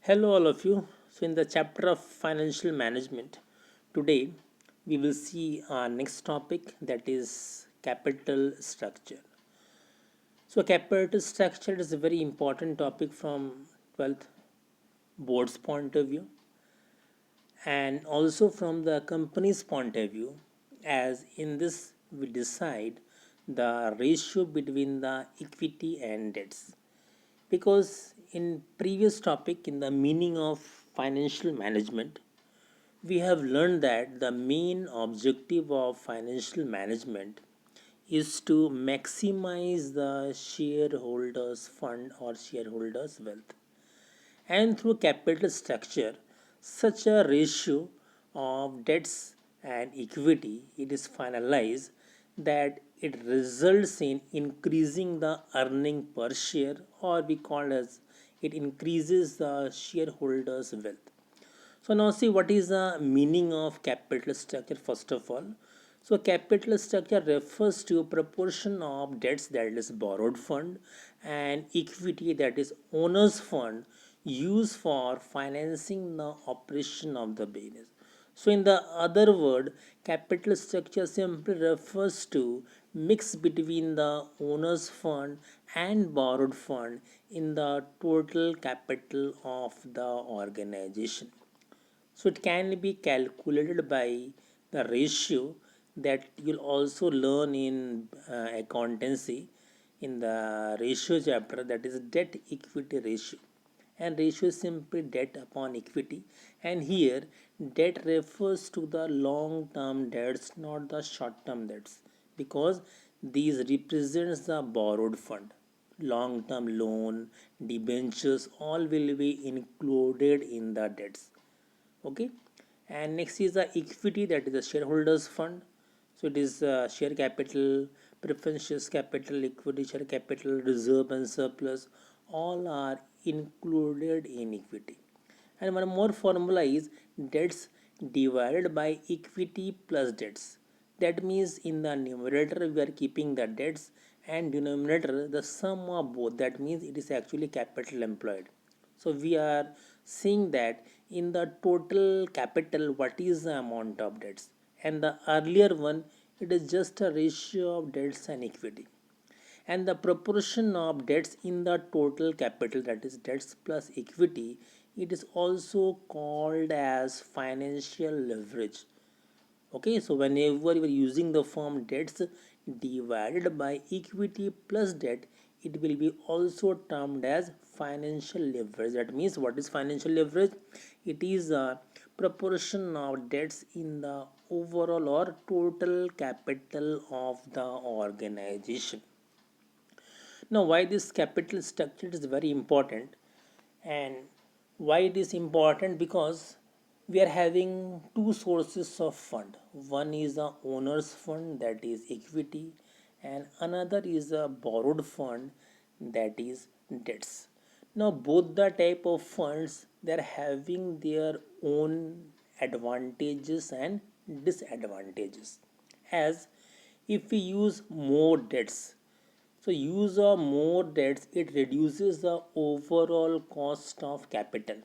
Hello, all of you. So, in the chapter of financial management, today we will see our next topic, that is capital structure. So, capital structure is a very important topic from 12th board's point of view and also from the company's point of view, as in this we decide the ratio between the equity and debts. Because in previous topic, in the meaning of financial management, we have learned that the main objective of financial management is to maximize the shareholders fund or shareholders wealth, and through capital structure such a ratio of debts and equity it is finalized that it results in increasing the earning per share, or we call as it increases the shareholders wealth. So now see what is the meaning of capital structure first of all. So capital structure refers to a proportion of debts, that is borrowed fund, and equity, that is owner's fund, used for financing the operation of the business. So in the other word, capital structure simply refers to mix between the owner's fund and borrowed fund in the total capital of the organization. So it can be calculated by the ratio that you'll also learn in accountancy in the ratio chapter, that is debt equity ratio. And ratio is simply debt upon equity. And here debt refers to the long term debts, not the short term debts, because these represents the borrowed fund. Long term loan, debentures, all will be included in the debts. Okay, and next is the equity, that is the shareholders fund. So it is share capital, preference shares capital, equity share capital, reserve and surplus, all are included in equity. And one more formula is debts divided by equity plus debts. That means in the numerator we are keeping the debts, and denominator the sum of both, that means it is actually capital employed. So we are seeing that in the total capital what is the amount of debts, and the earlier one it is just a ratio of debts and equity. And the proportion of debts in the total capital, that is debts plus equity, it is also called as financial leverage. Okay, so whenever you are using the form debts divided by equity plus debt, it will be also termed as financial leverage. That means what is financial leverage? It is a proportion of debts in the overall or total capital of the organization. Now, why this capital structure is very important, and why it is important, because we are having two sources of fund. One is the owner's fund, that is equity, and another is a borrowed fund, that is debts. Now, both the type of funds they are having their own advantages and disadvantages. As if we use more debts, so use of more debts, it reduces the overall cost of capital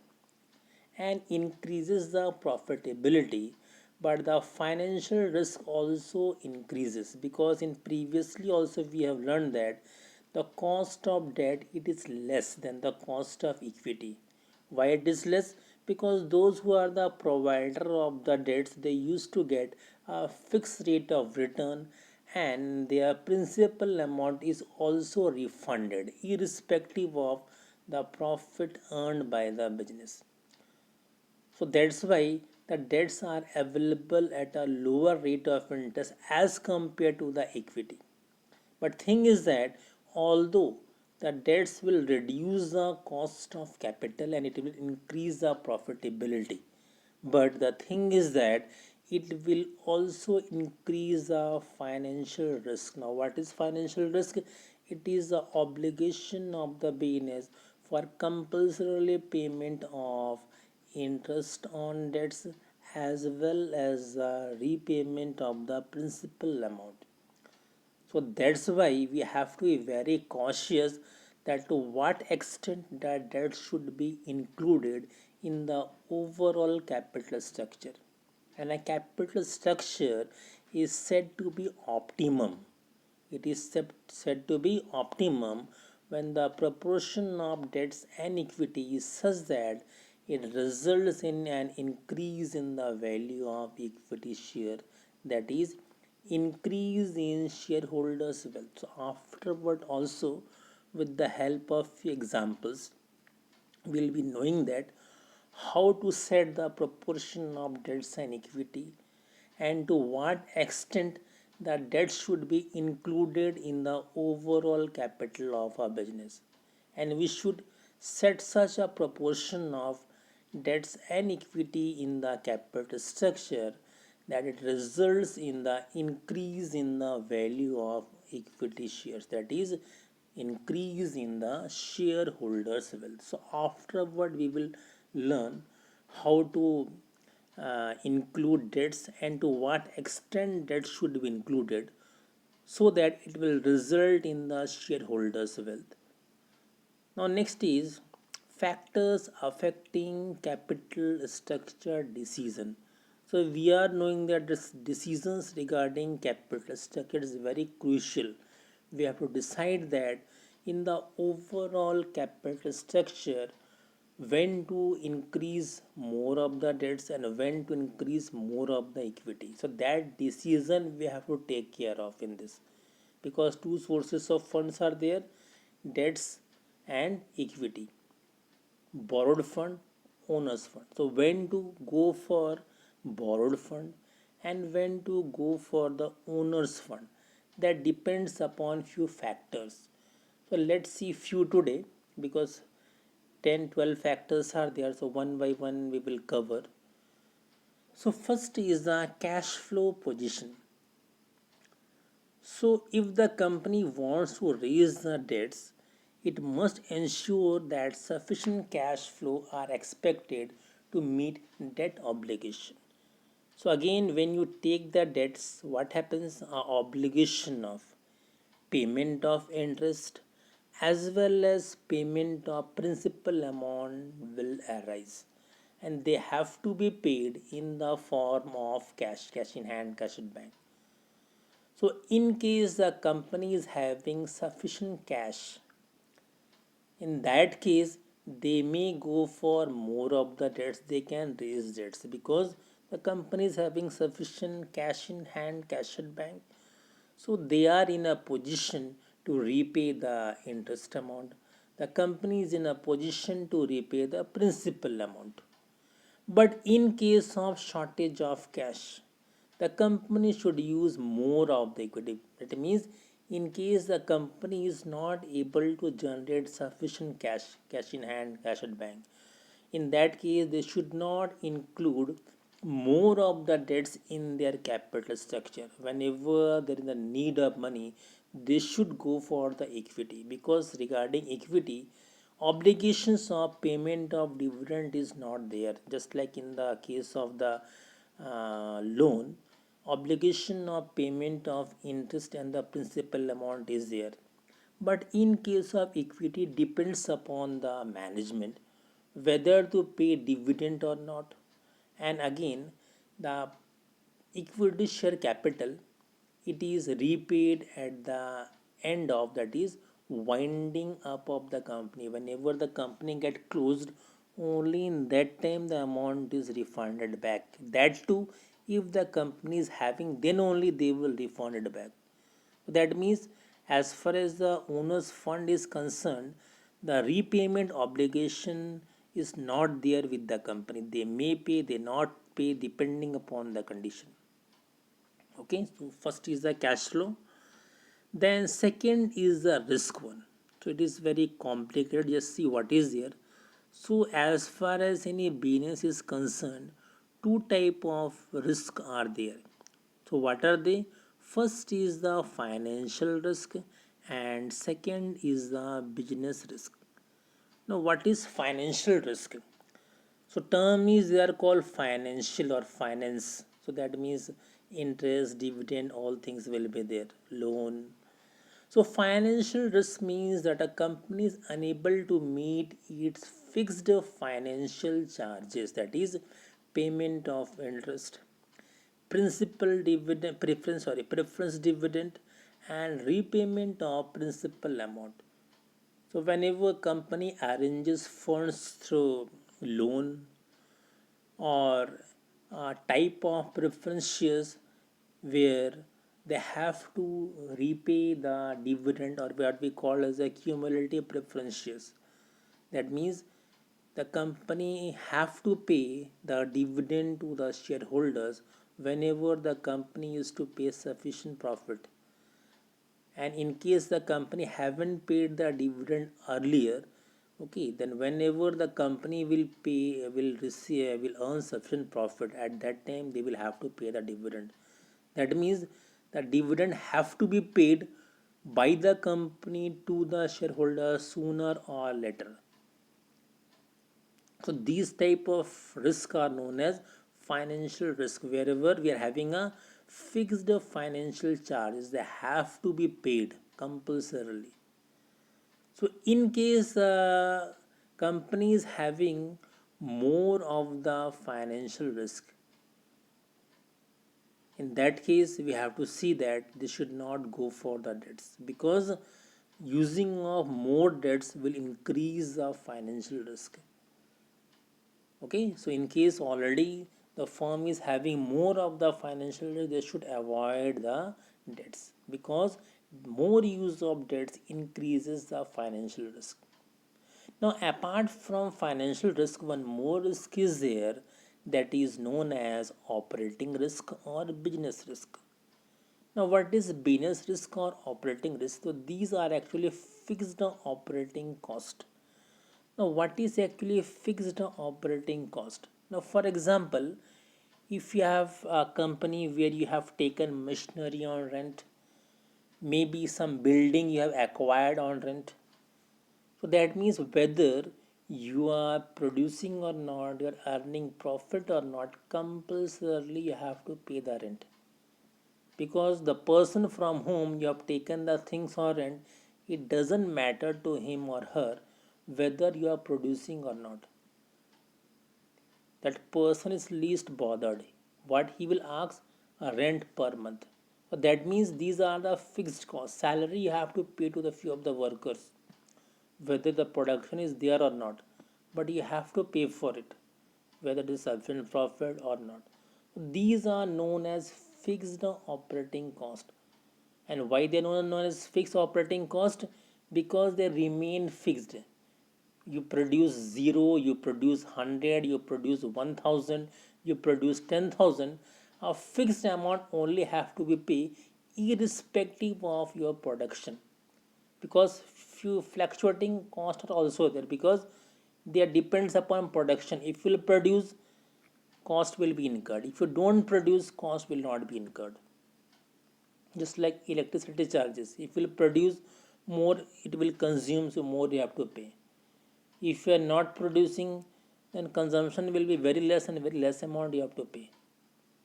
and increases the profitability, but the financial risk also increases, because in previously also we have learned that the cost of debt it is less than the cost of equity. Why it is less? Because those who are the provider of the debts they used to get a fixed rate of return, and their principal amount is also refunded irrespective of the profit earned by the business. So that's why the debts are available at a lower rate of interest as compared to the equity. But thing is that although the debts will reduce the cost of capital and it will increase the profitability, but the thing is that it will also increase the financial risk. Now, what is financial risk? It is the obligation of the business for compulsory payment of interest on debts as well as the repayment of the principal amount. So that's why we have to be very cautious that to what extent that debt should be included in the overall capital structure. And a capital structure is said to be optimum. It is said to be optimum when the proportion of debts and equity is such that it results in an increase in the value of equity share, that is, increase in shareholders' wealth. So, afterward, also, with the help of examples, we'll be knowing that how to set the proportion of debts and equity and to what extent the debt should be included in the overall capital of a business, and we should set such a proportion of debts and equity in the capital structure that it results in the increase in the value of equity shares, that is, increase in the shareholders wealth. So afterward we will learn how to include debts and to what extent debt should be included so that it will result in the shareholders wealth. Now next is factors affecting capital structure decision. So we are knowing that this decisions regarding capital structure is very crucial. We have to decide that in the overall capital structure when to increase more of the debts and when to increase more of the equity. So that decision we have to take care of in this, because two sources of funds are there, debts and equity, borrowed fund, owner's fund. So when to go for borrowed fund and when to go for the owner's fund, that depends upon few factors. So let's see few today, because 10-12 factors are there, so one by one we will cover. So first is the cash flow position. So if the company wants to raise the debts, it must ensure that sufficient cash flow are expected to meet debt obligation. So again, when you take the debts, what happens? A obligation of payment of interest as well as payment of principal amount will arise, and they have to be paid in the form of cash in hand, cash in bank. So in case the company is having sufficient cash, in that case they may go for more of the debts, they can raise debts because the company is having sufficient cash in hand, cash at bank. So they are in a position to repay the interest amount. The company is in a position to repay the principal amount. But in case of shortage of cash, the company should use more of the equity. That means in case the company is not able to generate sufficient cash in hand, cash at bank, in that case they should not include more of the debts in their capital structure. Whenever there is a need of money, they should go for the equity, because regarding equity, obligations of payment of dividend is not there, just like in the case of the loan, obligation of payment of interest and the principal amount is there. But in case of equity, depends upon the management whether to pay dividend or not. And again, the equity share capital, it is repaid at the end of, that is, winding up of the company. Whenever the company get closed, only in that time the amount is refunded back. That too, if the company is having, then only they will refund it back. That means as far as the owner's fund is concerned, the repayment obligation is not there with the company. They may pay, they not pay, depending upon the condition. Okay, so first is the cash flow, then second is the risk one. So it is very complicated, just see what is there. So as far as any business is concerned, two type of risk are there. So what are they? First is the financial risk and second is the business risk. Now what is financial risk? So term is, they are called financial or finance. So that means interest, dividend, all things will be there. Loan. So financial risk means that a company is unable to meet its fixed financial charges, that is payment of interest, principal dividend preference dividend, and repayment of principal amount. So whenever a company arranges funds through loan or a type of preference shares where they have to repay the dividend, or what we call as a cumulative preference shares, that means the company have to pay the dividend to the shareholders whenever the company is to pay sufficient profit. And in case the company haven't paid the dividend earlier, okay, then whenever the company will earn sufficient profit, at that time they will have to pay the dividend. That means the dividend have to be paid by the company to the shareholder sooner or later. So these type of risk are known as financial risk. Wherever we are having a fixed financial charges, they have to be paid compulsorily. So in case company is having more of the financial risk, in that case we have to see that they should not go for the debts, because using of more debts will increase the financial risk. Okay, so in case already the firm is having more of the financial risk, they should avoid the debts, because more use of debts increases the financial risk. Now, apart from financial risk, one more risk is there, that is known as operating risk or business risk. Now, what is business risk or operating risk? So, these are actually fixed operating cost. Now, what is actually fixed operating cost? Now, for example, if you have a company where you have taken machinery on rent, maybe some building you have acquired on rent, so that means whether you are producing or not, you are earning profit or not, compulsorily you have to pay the rent. Because the person from whom you have taken the things on rent, it doesn't matter to him or her whether you are producing or not. That person is least bothered. What he will ask, a rent per month. So that means these are the fixed costs. Salary you have to pay to the few of the workers, whether the production is there or not, but you have to pay for it, whether it is sufficient profit or not. These are known as fixed operating cost. And why they are known as fixed operating cost? Because they remain fixed. You produce 0, you produce 100, you produce 1000, you produce 10,000, a fixed amount only have to be paid irrespective of your production. Because few fluctuating costs are also there, because they depends upon production. If you will produce, cost will be incurred. If you don't produce, cost will not be incurred. Just like electricity charges, if you will produce more, it will consume, so more you have to pay. If you are not producing, then consumption will be very less, and very less amount you have to pay.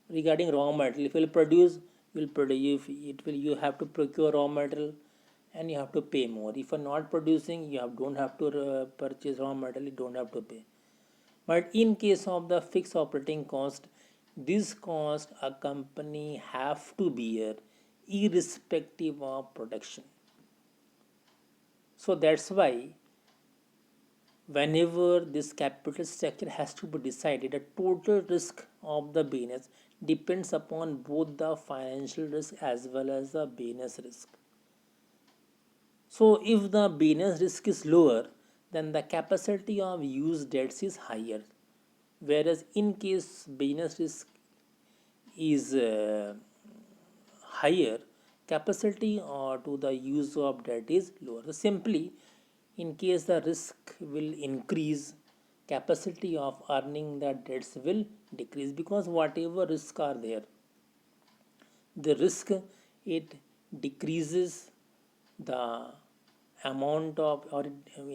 Regarding raw material, if you will produce, you will produce, it will, you have to procure raw material and you have to pay more. If you are not producing, you don't have to purchase raw material, you don't have to pay. But in case of the fixed operating cost, this cost a company have to bear irrespective of production. So that's why whenever this capital structure has to be decided, the total risk of the business depends upon both the financial risk as well as the business risk. So if the business risk is lower, then the capacity of use debts is higher. Whereas in case business risk is higher, capacity or to the use of debt is lower. So simply, in case the risk will increase, capacity of earning the debts will decrease, because whatever risk are there, the risk, it decreases the amount of, or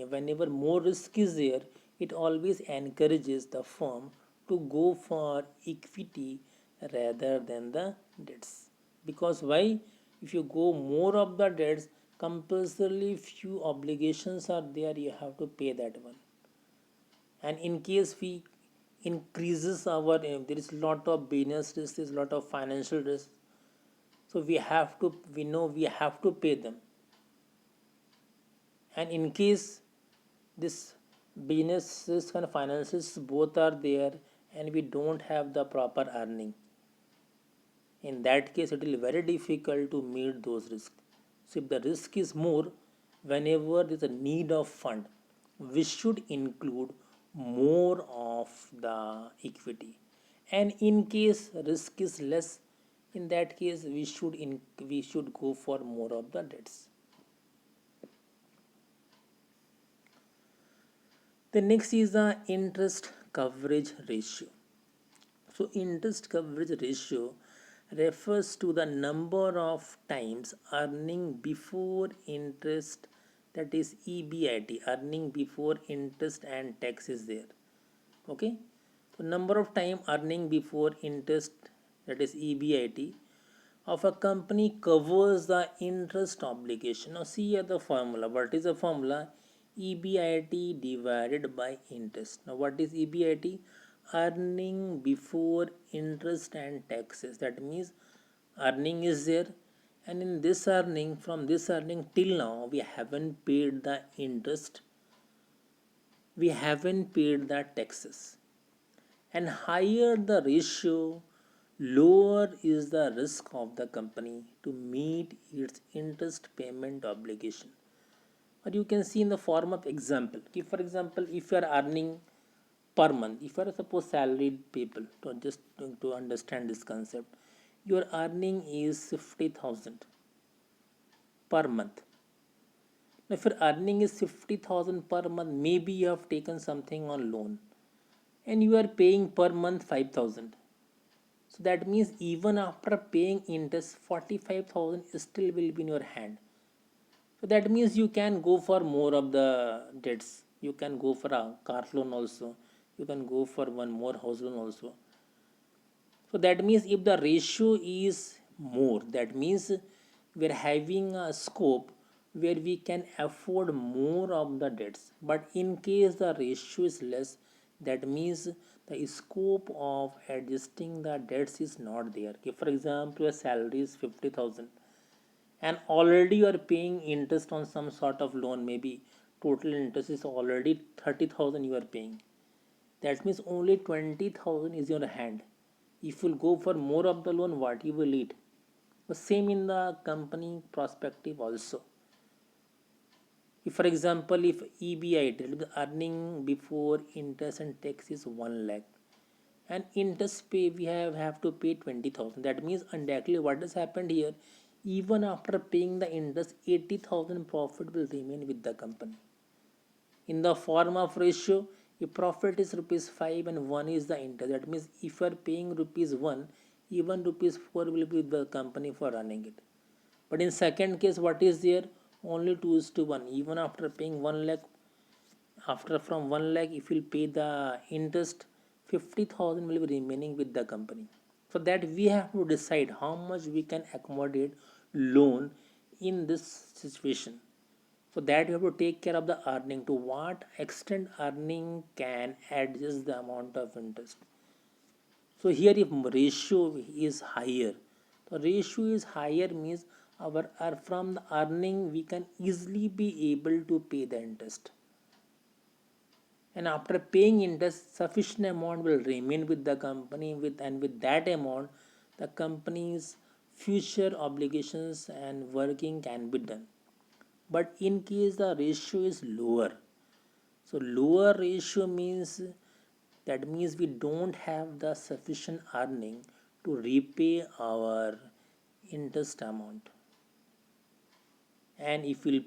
whenever more risk is there, it always encourages the firm to go for equity rather than the debts. Because why? If you go more of the debts, compulsorily few obligations are there, you have to pay that one. And in case we increases our there is lot of business risk, there is lot of financial risk, so we know we have to pay them. And in case this business risk and finances both are there and we don't have the proper earning, in that case it will be very difficult to meet those risks. So if the risk is more, whenever there is a need of fund, we should include more of the equity. And in case risk is less, in that case we should go for more of the debts. The next is the interest coverage ratio. So interest coverage ratio refers to the number of times earning before interest, that is EBIT, earning before interest and tax is there. Okay. So number of time earning before interest, that is EBIT, of a company covers the interest obligation. Now see here the formula. What is the formula? EBIT divided by interest. Now what is EBIT? Earning before interest and taxes. That means earning is there, and in this earning, from this earning till now, we haven't paid the interest, we haven't paid the taxes. And higher the ratio, lower is the risk of the company to meet its interest payment obligation. Or you can see in the form of example. If for example, if you are earning per month, if you are suppose salaried people, to understand this concept, your earning is 50,000 per month. Now if your earning is 50,000 per month, maybe you have taken something on loan and you are paying per month 5,000. So that means even after paying interest, 45,000 still will be in your hand. So that means you can go for more of the debts. You can go for a car loan also. You can go for one more house loan also. So that means if the ratio is more, that means we are having a scope where we can afford more of the debts. But in case the ratio is less, that means the scope of adjusting the debts is not there. If for example your salary is 50,000 and already you are paying interest on some sort of loan, maybe total interest is already 30,000 you are paying, that means only 20,000 is in your hand. If you go for more of the loan, what you will eat? The same in the company perspective also. If for example, if EBIT, the earning before interest and tax is 1 lakh, and interest pay we have to pay 20,000, that means undoubtedly what has happened here, even after paying the interest, 80,000 profit will remain with the company in the form of ratio. If profit is rupees 5 and 1 is the interest, that means if you are paying rupees 1, even rupees 4 will be with the company for running it. But in second case, what is there? Only 2 is to 1. Even after paying 1 lakh, after from 1 lakh if you pay the interest, 50,000 will be remaining with the company. For that we have to decide how much we can accommodate loan in this situation. So that you have to take care of the earning, to what extent earning can adjust the amount of interest. So here if ratio is higher, the ratio is higher means our from the earning we can easily be able to pay the interest, and after paying interest sufficient amount will remain with the company, with that amount the company's future obligations and working can be done. But in case the ratio is lower, so lower ratio means, that means we don't have the sufficient earning to repay our interest amount. And if we'll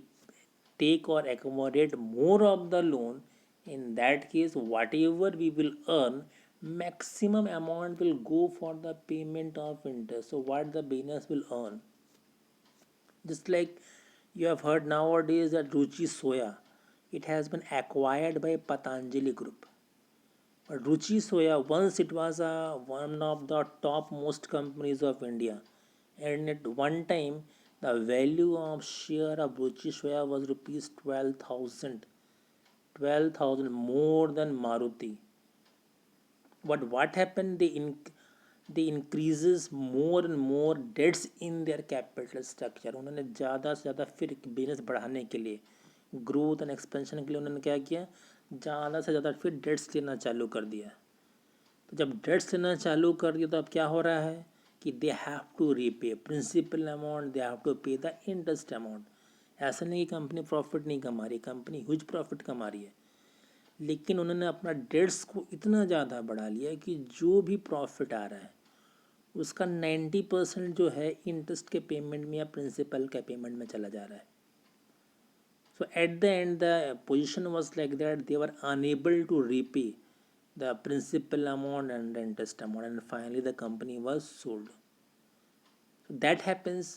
take or accommodate more of the loan, in that case whatever we will earn, maximum amount will go for the payment of interest. So what the business will earn, just like you have heard nowadays that Ruchi Soya, it has been acquired by Patanjali Group. But Ruchi Soya, once it was one of the top most companies of India, and at one time The value of share of Ruchi Soya was rupees 12,000. 12,000 more than Maruti. But what happened? They increases more and more debts in their capital structure. उन्होंने ज़्यादा से ज़्यादा फिर business बढ़ाने के लिए, growth and expansion के लिए उन्होंने क्या किया, ज़्यादा से ज़्यादा फिर डेट्स लेना चालू कर दिया. तो जब डेट्स लेना चालू कर दिया तो अब क्या हो रहा है कि they have to repay principal amount, they have to pay the interest amount. ऐसा नहीं कि कंपनी प्रॉफिट नहीं कमा रही, कंपनी ह्यूज प्रॉफिट कमा रही है, लेकिन उन्होंने अपना डेट्स को इतना ज़्यादा बढ़ा लिया कि जो भी प्रॉफिट आ रहा है उसका 90% जो है इंटरेस्ट के पेमेंट में या प्रिंसिपल के पेमेंट में चला जा रहा है. So at the end the position was like that they were unable to repay the principal amount and the interest amount, and finally the company was sold. So that happens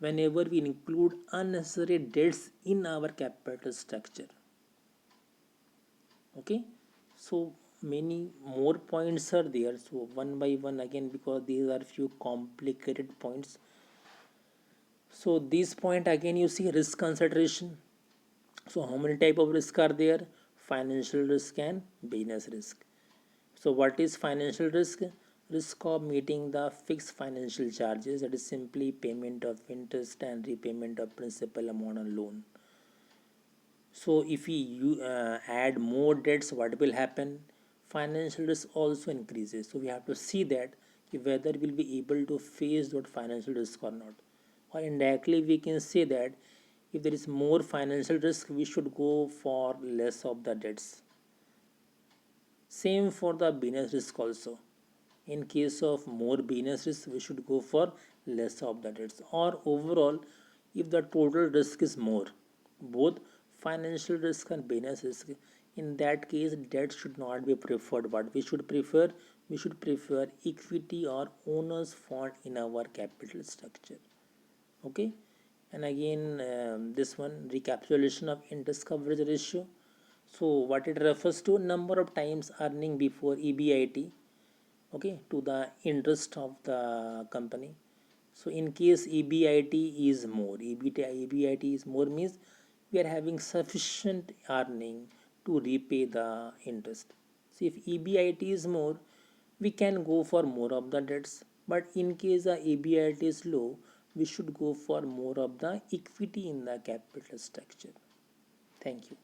whenever we include unnecessary debts in our capital structure. Okay, so many more points are there, so one by one again, because these are few complicated points. So this point again, you see risk consideration. So how many type of risk are there? Financial risk and business risk. So what is financial risk? Risk of meeting the fixed financial charges, that is simply payment of interest and repayment of principal amount on loan. So if we add more debts, what will happen? Financial risk also increases. So we have to see that whether we'll be able to face that financial risk or not. Or indirectly we can say that if there is more financial risk, we should go for less of the debts. Same for the business risk also. In case of more business risk, we should go for less of the debts. Or overall, if the total risk is more, both financial risk and business risk, in that case, debt should not be preferred. What we should prefer? We should prefer equity or owner's fund in our capital structure. Okay, and again, this one, recapitulation of interest coverage ratio. So what it refers to, number of times earning before EBIT, okay, to the interest of the company. So in case EBIT is more, EBIT is more means we are having sufficient earning to repay the interest. So if EBIT is more, we can go for more of the debts, but in case the EBIT is low, we should go for more of the equity in the capital structure. Thank you.